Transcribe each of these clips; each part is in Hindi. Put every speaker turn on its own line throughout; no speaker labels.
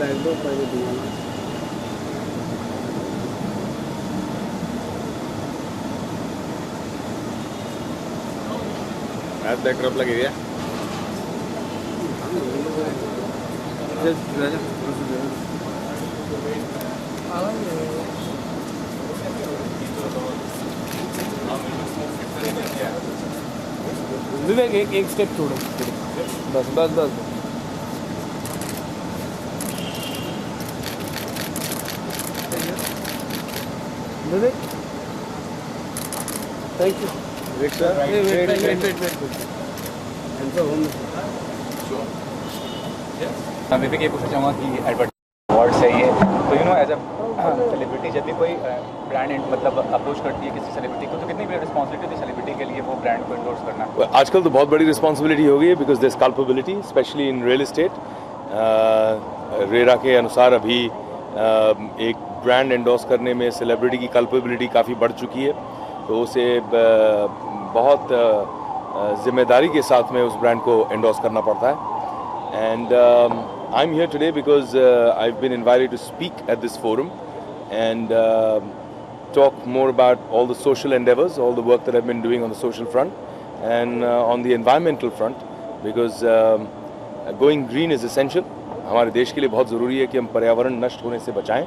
बैग दो पहले दिया ना
आज बैकड्रॉप लगेगा
विवेक एक स्टेप छोड़ो बस बस बस विवेक थैंक यू
विवेक ये पूछना चाहूँगा कि एडवर्टाइज अवार्ड है ये तो एज अ सेलिब्रिटी जब भी कोई ब्रांड मतलब अप्रोच करती है किसी सेलिब्रिटी को तो कितनी बड़ी रिस्पॉन्सिबिलिटी होती है सेलिब्रिटी के लिए वो ब्रांड को इंडोर्स करना?
आजकल तो बहुत बड़ी रिस्पॉन्सिबिलिटी हो गई है because this culpability specially in real estate. RERA के अनुसार अभी एक ब्रांड एंडोर्स करने में सेलिब्रिटी की कल्पेबिलिटी काफ़ी बढ़ चुकी है, तो उसे बहुत जिम्मेदारी के साथ में उस ब्रांड को एंडोर्स करना पड़ता है। And I am here today because I have been invited to speak at this forum and talk more about all the social endeavors, all the work that I've been doing on the social front and on the environmental front because going green is essential. हमारे देश के लिए बहुत ज़रूरी है कि हम पर्यावरण नष्ट होने से बचाएं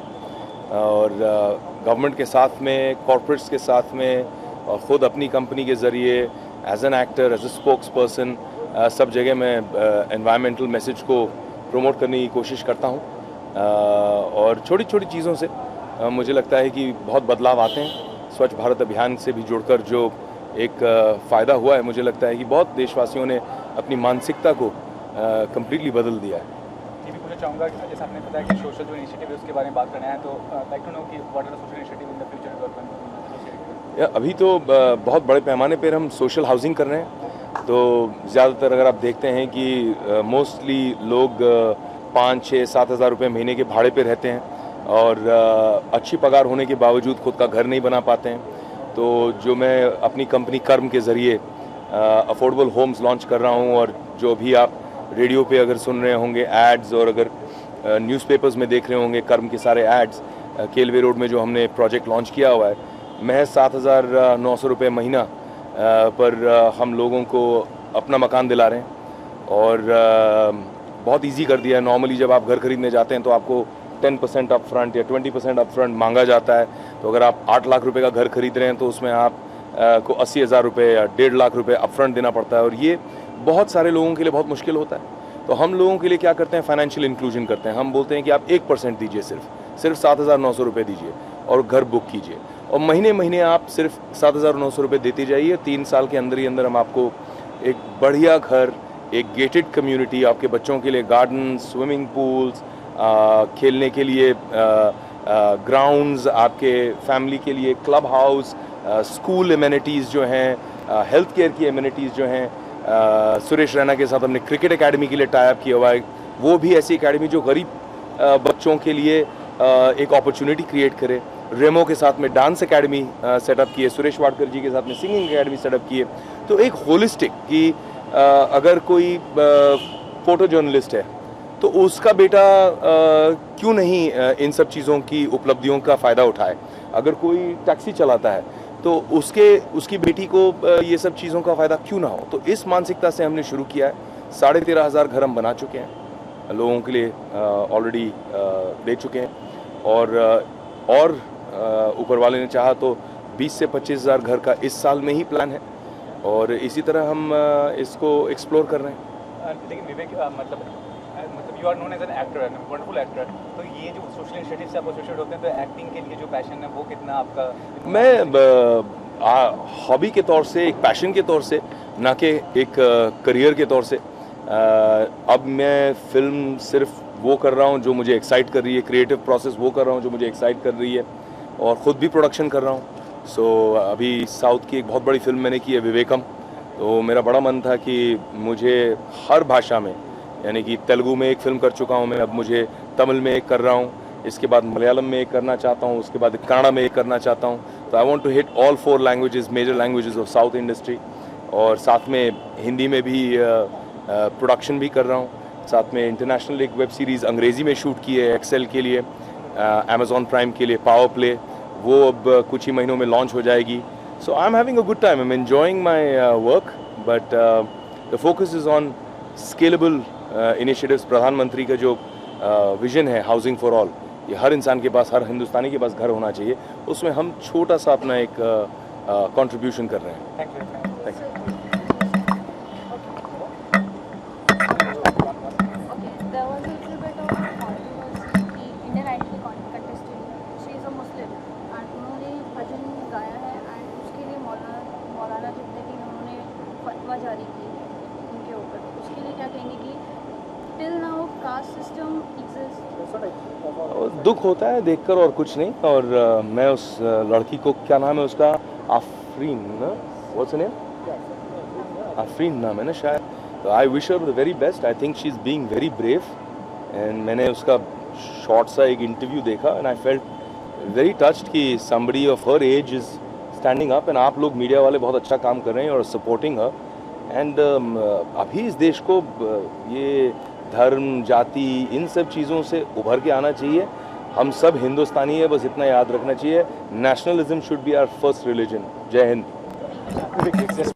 और गवर्नमेंट के साथ में, कॉर्पोरेट्स के साथ में और ख़ुद अपनी कंपनी के ज़रिए as an actor, as a spokesperson सब जगह मैं एनवायरमेंटल मैसेज को प्रमोट करने की कोशिश करता हूँ और छोटी छोटी चीज़ों से मुझे लगता है कि बहुत बदलाव आते हैं। स्वच्छ भारत अभियान से भी जुड़कर जो एक फ़ायदा हुआ है, मुझे लगता है कि बहुत देशवासियों ने अपनी मानसिकता को कम्प्लीटली बदल दिया है।
ये भी पूछना चाहूँगा कि जैसे आपने बताया कि सोशल जो इनिशिएटिव है उसके बारे में बात करना है, तो लाइक टू नो कि what are the social initiative in the future government?
अभी तो बहुत बड़े पैमाने पर हम सोशल हाउसिंग कर रहे हैं, तो ज़्यादातर अगर आप देखते हैं कि मोस्टली लोग 5-6-7 हज़ार रुपये महीने के भाड़े पे रहते हैं और अच्छी पगार होने के बावजूद खुद का घर नहीं बना पाते हैं। तो जो मैं अपनी कंपनी कर्म के ज़रिए अफोर्डेबल होम्स लॉन्च कर रहा हूं और जो भी आप रेडियो पे अगर सुन रहे होंगे एड्स और अगर न्यूज़पेपर्स में देख रहे होंगे कर्म के सारे एड्स, केलवे रोड में जो हमने प्रोजेक्ट लॉन्च किया हुआ है, महज 7,900 रुपये महीना पर हम लोगों को अपना मकान दिला रहे हैं और बहुत इजी कर दिया है। नॉर्मली जब आप घर खरीदने जाते हैं तो आपको 10% अप फ्रंट या 20% अप फ्रंट मांगा जाता है, तो अगर आप 8 लाख रुपए का घर खरीद रहे हैं तो उसमें आप को 80,000 रुपये या 1.5 लाख रुपए अप फ्रंट देना पड़ता है और ये बहुत सारे लोगों के लिए बहुत मुश्किल होता है। तो हम लोगों के लिए क्या करते हैं, फाइनेंशियल इंक्लूजन करते हैं। हम बोलते हैं कि आप 1% दीजिए, सिर्फ 7,900 रुपये दीजिए और घर बुक कीजिए और महीने महीने आप सिर्फ 7,900 रुपये देते जाइए। 3 साल के अंदर ही अंदर हम आपको एक बढ़िया घर, एक गेटेड कम्युनिटी, आपके बच्चों के लिए गार्डन, स्विमिंग पूल्स, खेलने के लिए ग्राउंड्स, आपके फैमिली के लिए क्लब हाउस, स्कूल एमिनिटीज़ जो हैं, हेल्थ केयर की एमिनिटीज़ जो हैं, सुरेश रैना के साथ हमने क्रिकेट एकेडमी के लिए टाई अप किया हुआ है। वो भी ऐसी एकेडमी जो गरीब बच्चों के लिए एक अपॉर्चुनिटी क्रिएट करे। रेमो के साथ में डांस एकेडमी सेटअप की है, सुरेश वाडकर जी के साथ में सिंगिंग एकेडमी सेटअप की है। तो एक होलिस्टिक कि अगर कोई फोटो जर्नलिस्ट है तो उसका बेटा क्यों नहीं इन सब चीज़ों की उपलब्धियों का फ़ायदा उठाए। अगर कोई टैक्सी चलाता है तो उसकी बेटी को ये सब चीज़ों का फ़ायदा क्यों ना हो। तो इस मानसिकता से हमने शुरू किया है। 13,500 घर हम बना चुके हैं, लोगों के लिए ऑलरेडी दे चुके हैं और ऊपर वाले ने चाहा तो 20 से 25,000 घर का इस साल में ही प्लान है और इसी तरह हम इसको एक्सप्लोर कर रहे हैं।
लेकिन विवेक मतलब you are known as an actor, wonderful actor, तो ये जो सोशल इनिशिएटिव से आप एसोसिएट होते हैं तो एक्टिंग के लिए जो पैशन है वो कितना आपका?
मैं हॉबी के तौर से, एक पैशन के तौर से, ना कि एक करियर के तौर से अब मैं फिल्म सिर्फ वो कर रहा हूँ जो मुझे एक्साइट कर रही है, क्रिएटिव प्रोसेस वो कर रहा हूँ जो मुझे एक्साइट कर रही है और ख़ुद भी प्रोडक्शन कर रहा हूँ। सो अभी साउथ की एक बहुत बड़ी फिल्म मैंने की है विवेकम, तो मेरा बड़ा मन था कि मुझे हर भाषा में, यानी कि तेलुगु में एक फिल्म कर चुका हूँ मैं, अब मुझे तमिल में एक कर रहा हूँ, इसके बाद मलयालम में एक करना चाहता हूँ, उसके बाद कन्नड़ा में एक करना चाहता हूँ। तो I want to hit all 4 languages, major languages of south industry और साथ में हिंदी में भी प्रोडक्शन भी कर रहा हूँ। साथ में इंटरनेशनल एक वेब सीरीज़ अंग्रेज़ी में शूट की है एक्सेल के लिए, अमेज़ॉन प्राइम के लिए पावर प्ले, वो अब कुछ ही महीनों में लॉन्च हो जाएगी. So I am having a good time, I am enjoying my work, but the focus is on scalable initiatives. प्रधानमंत्री का जो विजन है हाउसिंग फॉर ऑल, ये हर इंसान के पास, हर हिंदुस्तानी के पास घर होना चाहिए, उसमें हम छोटा सा अपना एक कंट्रीब्यूशन कर रहे हैं.
Thank you.
There was a little bit of controversy कि Indian Idol की contestant, she is a Muslim and उन्होंने भजन गाया है and उसके लिए मौलाना सिद्दीकी ने उन्होंने फतवा जारी की उनके ऊपर. उसके लिए क्या कहेंगे कि till now caste system exists?
दुख होता है देखकर और कुछ नहीं. और मैं उस लड़की को, क्या नाम है उसका, आफरीन ना, व्हाट्स नेम, आफरीन नाम है ना शायद. I wish her the very best. I think she is being very brave. And मैंने उसका शॉर्ट सा एक इंटरव्यू देखा and I felt very touched कि somebody of her age is standing up. And आप लोग मीडिया वाले बहुत अच्छा काम कर रहे हैं और सपोर्टिंग हर. एंड अभी इस देश को ये धर्म, जाति, इन सब चीज़ों से उभर के आना चाहिए. हम सब हिंदुस्तानी है, बस इतना याद रखना चाहिए, nationalism should be our first religion. जय हिंद.